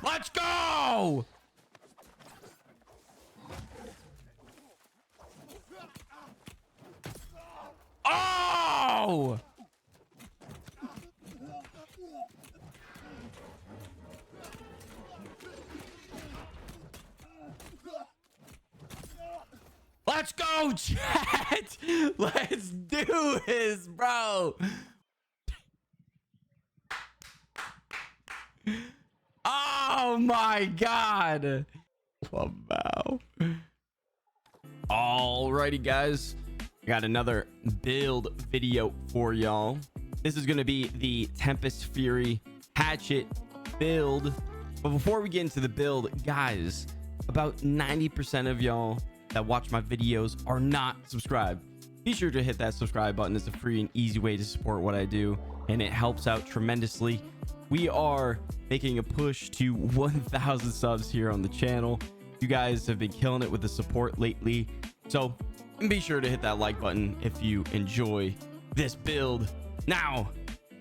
Let's go. Oh! Let's go, chat. Let's do this, bro. Oh my god. Wow. Alrighty, guys. I got another build video for y'all. This is going to be the Tempest Fury Hatchet build. But before we get into the build, guys, about 90% of y'all that watch my videos are not subscribed. Be sure to hit that subscribe button. It's a free and easy way to support what I do, and it helps out tremendously. We are making a push to 1,000 subs here on the channel. You guys have been killing it with the support lately, so be sure to hit that like button if you enjoy this build. Now,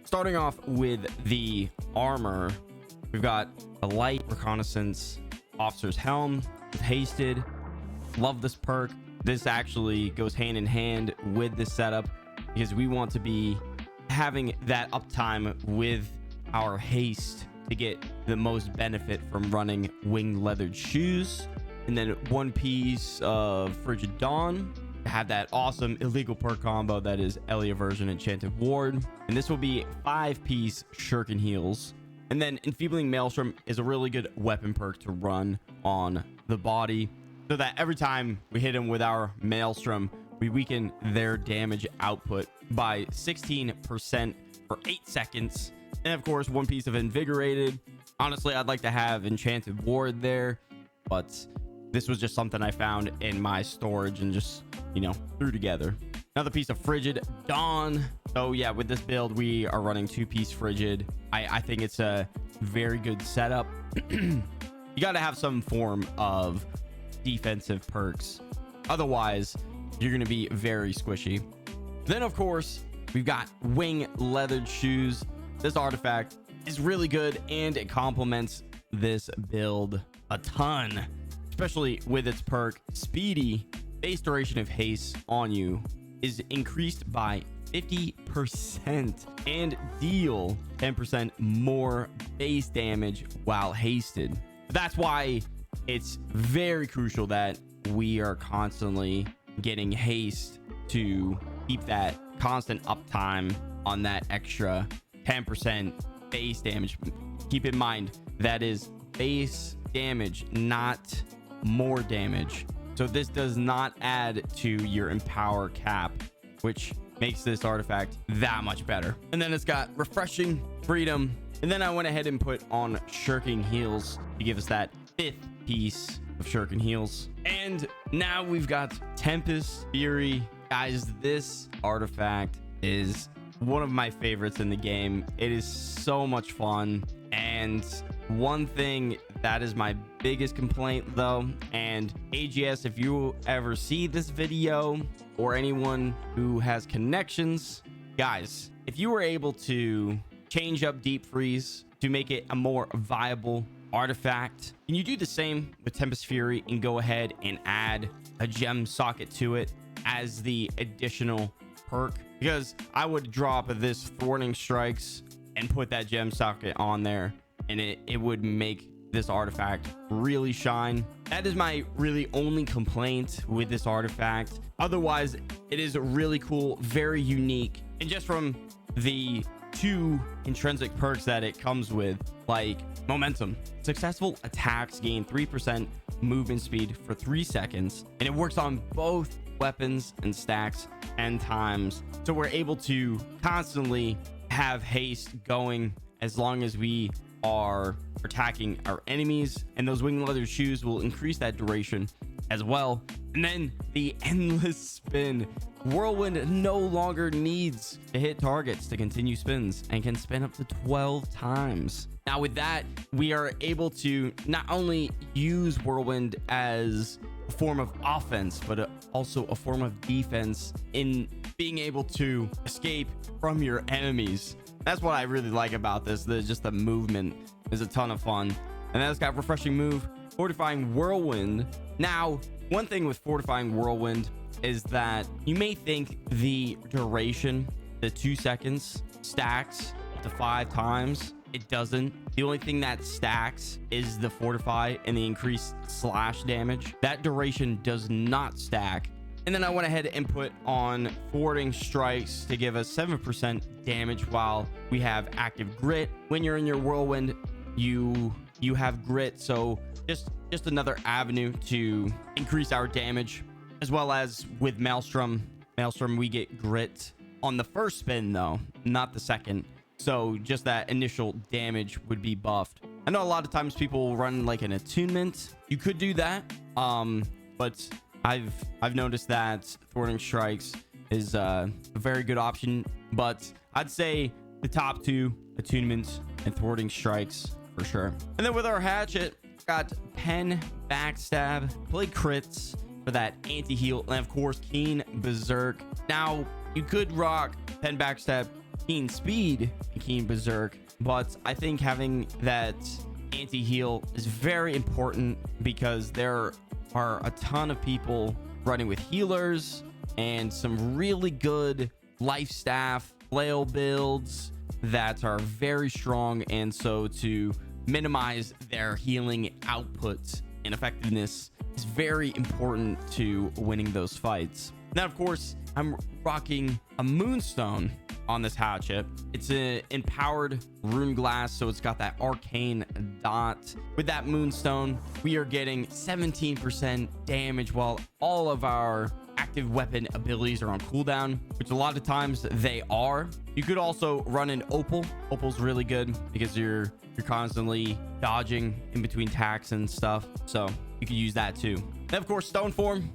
starting off with the armor, we've got a light reconnaissance officer's helm with hasted. Love this perk. This actually goes hand in hand with this setup because we want to be having that uptime with our haste to get the most benefit from running winged leathered shoes. And then one piece of Frigid Dawn to have that awesome illegal perk combo that is Elia version Enchanted Ward. And this will be 5-piece shuriken heals. And then Enfeebling Maelstrom is a really good weapon perk to run on the body, so that every time we hit them with our Maelstrom, we weaken their damage output by 16% for 8 seconds. And of course, one piece of Invigorated. Honestly, I'd like to have Enchanted Ward there, but this was just something I found in my storage and just, you know, threw together. Another piece of Frigid Dawn. So yeah, with this build, we are running 2-piece Frigid. I think it's a very good setup. You got to have some form of defensive perks, otherwise you're going to be very squishy. Then of course, we've got wing leathered shoes. This artifact is really good and it complements this build a ton, especially with its perk Speedy. Base duration of haste on you is increased by 50% and deal 10% more base damage while hasted. That's why it's very crucial that we are constantly getting haste to keep that constant uptime on that extra 10% base damage. Keep in mind that is base damage, not more damage. So this does not add to your empower cap, which makes this artifact that much better. And then it's got refreshing freedom. And then I went ahead and put on shuriken heals to give us that 5th piece of shuriken heals. And now we've got Tempest Fury. Guys, this artifact is one of my favorites in the game. It is so much fun. And one thing that is my biggest complaint though, and AGS, if you ever see this video or anyone who has connections, guys, if you were able to change up Deep Freeze to make it a more viable artifact, can you do the same with Tempest Fury and go ahead and add a gem socket to it as the additional perk? Because I would drop this Thwarting Strikes and put that gem socket on there, and it would make this artifact really shine. That is my really only complaint with this artifact. Otherwise, it is really cool, very unique, and just from the 2 intrinsic perks that it comes with, like momentum. Successful attacks gain 3% movement speed for 3 seconds, and it works on both weapons and stacks and times. So we're able to constantly have haste going as long as we are attacking our enemies, and those wing leather shoes will increase that duration as well. And then the endless spin. Whirlwind no longer needs to hit targets to continue spins and can spin up to 12 times. Now with that, we are able to not only use Whirlwind as a form of offense, but also a form of defense in being able to escape from your enemies. That's what I really like about this. Just the movement is a ton of fun. And then it's got refreshing move, fortifying whirlwind. Now, one thing with fortifying whirlwind is that you may think the duration, the 2 seconds, stacks up to 5 times. It doesn't. The only thing that stacks is the fortify and the increased slash damage. That duration does not stack. And then I went ahead and put on thwarting strikes to give us 7% damage while we have active grit. When you're in your whirlwind, you have grit, so just another avenue to increase our damage. As well as with Maelstrom, we get grit on the first spin though, not the second. So just that initial damage would be buffed. I know a lot of times people will run like an attunement. You could do that, but I've noticed that thwarting strikes is a very good option. But I'd say the top 2, attunements and thwarting strikes for sure. And then with our hatchet, got pen, backstab, play crits for that anti-heal, and of course keen berserk. Now you could rock pen, backstab, keen speed, and keen berserk, but I think having that anti-heal is very important because there are a ton of people running with healers and some really good life staff flail builds that are very strong, and so to minimize their healing output and effectiveness is very important to winning those fights. Now, of course, I'm rocking a moonstone on this hatchet. It's an empowered rune glass, so it's got that arcane dot. With that moonstone, we are getting 17% damage while all of our active weapon abilities are on cooldown, which a lot of times they are. You could also run an opal. Opal's really good because you're constantly dodging in between attacks and stuff, so you can use that too. Then of course, stone form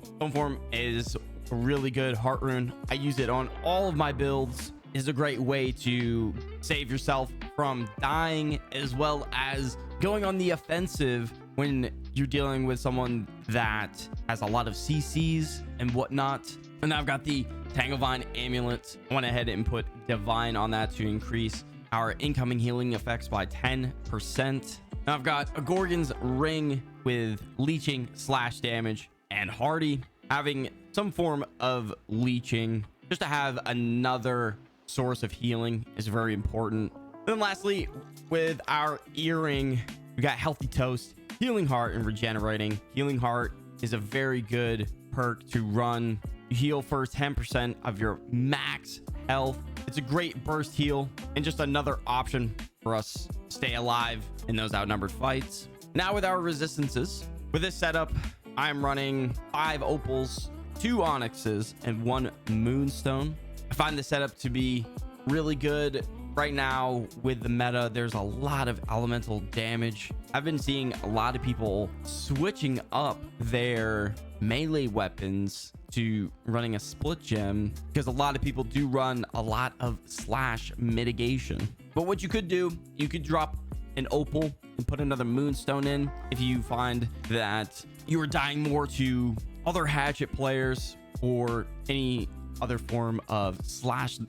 is a really good heart rune. I use it on all of my builds. It is a great way to save yourself from dying, as well as going on the offensive when you're dealing with someone that has a lot of CCs and whatnot. And I've got the Tanglevine amulet. I went ahead and put divine on that to increase our incoming healing effects by 10%. Now I've got a Gorgon's ring with leeching, slash damage, and hardy. Having some form of leeching just to have another source of healing is very important. And then lastly, with our earring, we got healthy toast, healing heart, and regenerating. Healing heart is a very good perk to run. You heal for 10% of your max health. It's a great burst heal and just another option for us to stay alive in those outnumbered fights. Now with our resistances, with this setup, I'm running 5 opals, 2 onyxes, and 1 moonstone. I find the setup to be really good. Right now with the meta, there's a lot of elemental damage. I've been seeing a lot of people switching up their melee weapons to running a split gem because a lot of people do run a lot of slash mitigation. But what you could do, you could drop an opal and put another moonstone in if you find that you are dying more to other hatchet players or any other form of slash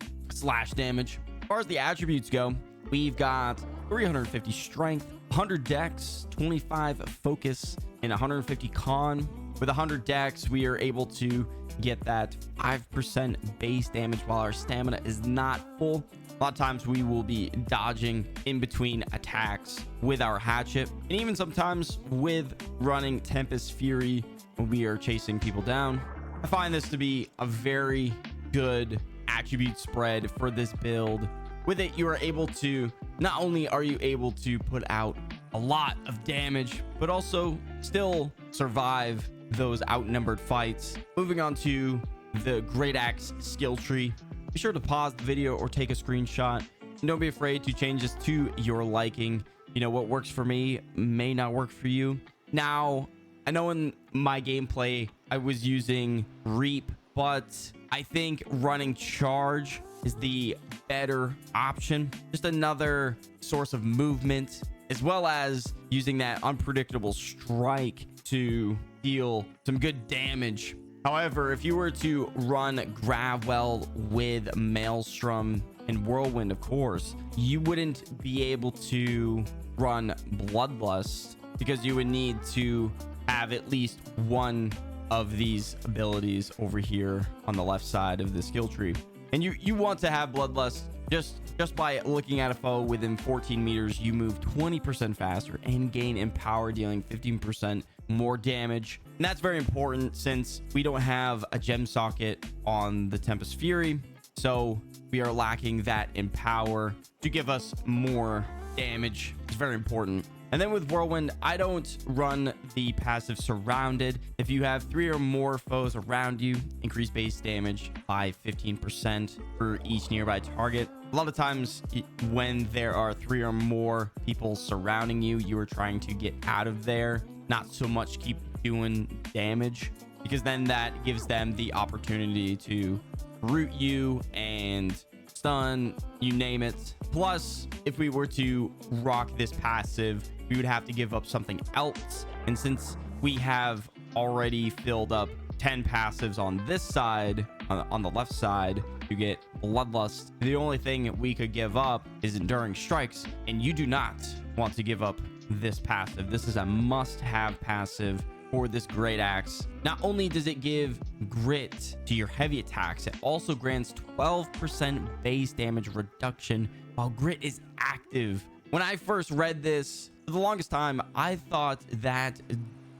damage. As far as the attributes go, we've got 350 strength, 100 dex, 25 focus, and 150 con. With 100 dex, we are able to get that 5% base damage while our stamina is not full. A lot of times we will be dodging in between attacks with our hatchet, and even sometimes with running Tempest Fury when we are chasing people down. I find this to be a very good attribute spread for this build. With it, you are able to, not only are you able to put out a lot of damage, but also still survive those outnumbered fights. Moving on to the Great Axe skill tree. Be sure to pause the video or take a screenshot. And don't be afraid to change this to your liking. You know, what works for me may not work for you. Now, I know in my gameplay, I was using Reap, but I think running Charge is the better option. Just another source of movement, as well as using that unpredictable strike to deal some good damage. However, if you were to run Gravwell with Maelstrom and Whirlwind, of course, you wouldn't be able to run Bloodlust because you would need to have at least one of these abilities over here on the left side of the skill tree. And you want to have Bloodlust. Just by looking at a foe within 14 meters, you move 20% faster and gain Empower, dealing 15% more damage. And that's very important since we don't have a gem socket on the Tempest Fury, so we are lacking that Empower to give us more damage. It's very important. And then with Whirlwind, I don't run the passive Surrounded. If you have 3 or more foes around you, increase base damage by 15% for each nearby target. A lot of times when there are 3 or more people surrounding you, you are trying to get out of there, not so much keep doing damage, because then that gives them the opportunity to root you and stun, you name it. Plus, if we were to rock this passive, we would have to give up something else. And since we have already filled up 10 passives on this side, on the left side, to get Bloodlust, the only thing we could give up is Enduring Strikes. And you do not want to give up this passive. This is a must-have passive for this great axe. Not only does it give grit to your heavy attacks, it also grants 12% base damage reduction while grit is active. When I first read this, for the longest time, I thought that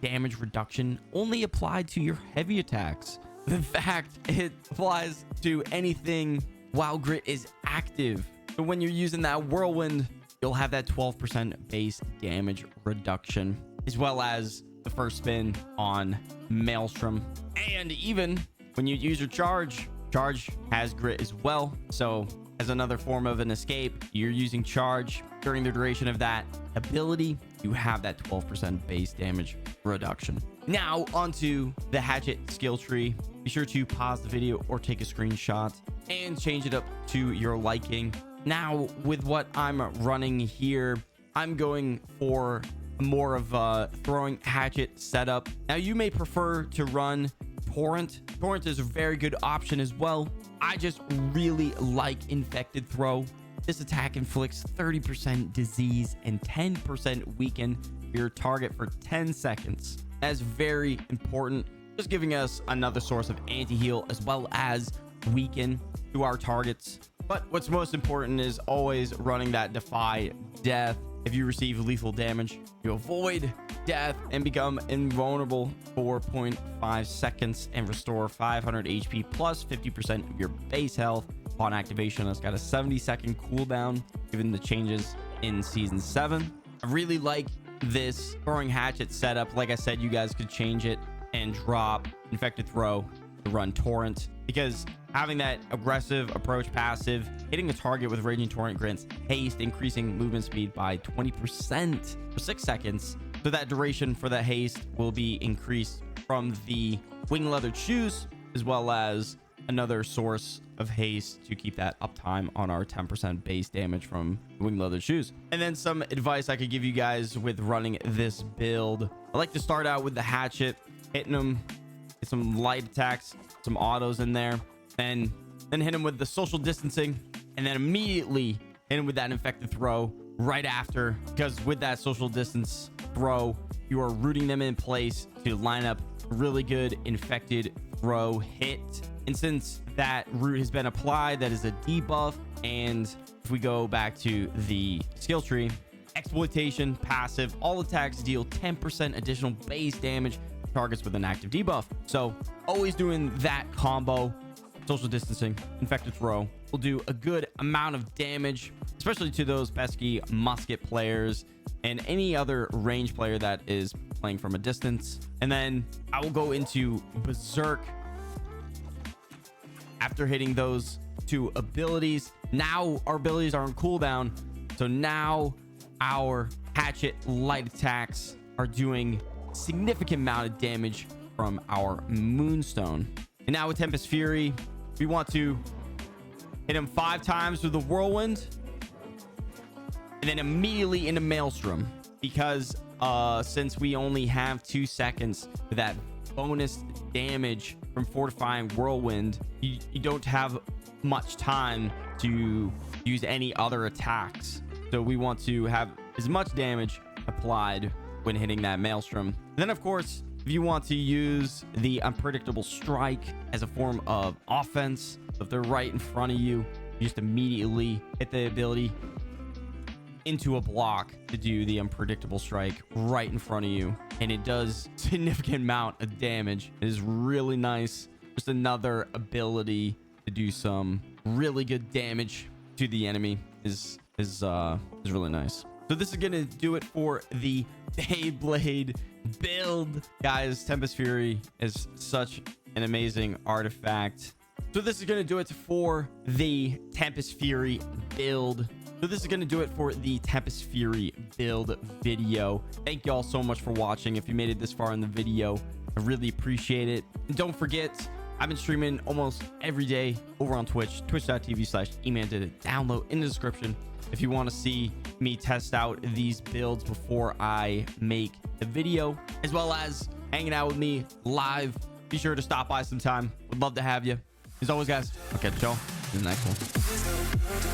damage reduction only applied to your heavy attacks. In fact, it applies to anything while grit is active. So when you're using that Whirlwind, you'll have that 12% base damage reduction, as well as the first spin on Maelstrom. And even when you use your charge has grit as well. So as another form of an escape, you're using charge during the duration of that ability, you have that 12% base damage reduction. Now onto the Hatchet skill tree. Be sure to pause the video or take a screenshot and change it up to your liking. Now with what I'm running here, I'm going for more of a throwing hatchet setup. Now you may prefer to run Torrent. Torrent is a very good option as well. I just really like Infected Throw. This attack inflicts 30% disease and 10% weaken your target for 10 seconds. That's very important, just giving us another source of anti-heal as well as weaken to our targets. But what's most important is always running that Defy Death. If you receive lethal damage, you avoid death and become invulnerable for 0.5 seconds and restore 500 HP plus 50% of your base health upon activation. It's got a 70-second cooldown given the changes in season 7. I really like this throwing hatchet setup. Like I said, you guys could change it and drop Infected Throw to run Torrent, because having that aggressive approach passive, hitting a target with Raging Torrent grants haste, increasing movement speed by 20% for 6 seconds. So that duration for that haste will be increased from the wing leathered shoes, as well as another source of haste to keep that uptime on our 10% base damage from wing leathered shoes. And then some advice I could give you guys with running this build. I like to start out with the hatchet, hitting them, get some light attacks, some autos in there, and then hit him with the social distancing, and then immediately hit him with that Infected Throw right after, because with that social distance throw, you are rooting them in place to line up a really good Infected Throw hit. And since that root has been applied, that is a debuff. And if we go back to the skill tree, exploitation passive, all attacks deal 10% additional base damage to targets with an active debuff. So always doing that combo. Social distancing, Infected Throw will do a good amount of damage, especially to those pesky musket players and any other range player that is playing from a distance. And then I will go into Berserk after hitting those 2 abilities. Now our abilities are on cooldown, so now our hatchet light attacks are doing significant amount of damage from our Moonstone. And now with Tempest Fury, we want to hit him 5 times with the Whirlwind and then immediately into Maelstrom, because since we only have 2 seconds for that bonus damage from fortifying Whirlwind, you don't have much time to use any other attacks. So we want to have as much damage applied when hitting that maelstrom. And then of course, if you want to use the unpredictable strike as a form of offense, if they're right in front of you, you just immediately hit the ability into a block to do the unpredictable strike right in front of you, and it does significant amount of damage. It is really nice. Just another ability to do some really good damage to the enemy is really nice. So this is gonna do it for the Beyblade build, guys. Tempest Fury is such an amazing artifact. So this is gonna do it for the Tempest Fury build. So this is going to do it for the Tempest Fury build video. Thank you all so much for watching. If you made it this far in the video, I really appreciate it. And don't forget, I've been streaming almost every day over on Twitch, twitch.tv/emandid. Download in the description if you want to see me test out these builds before I make the video, as well as hanging out with me live. Be sure to stop by sometime. Would love to have you. As always, guys, I'll catch y'all in the next one.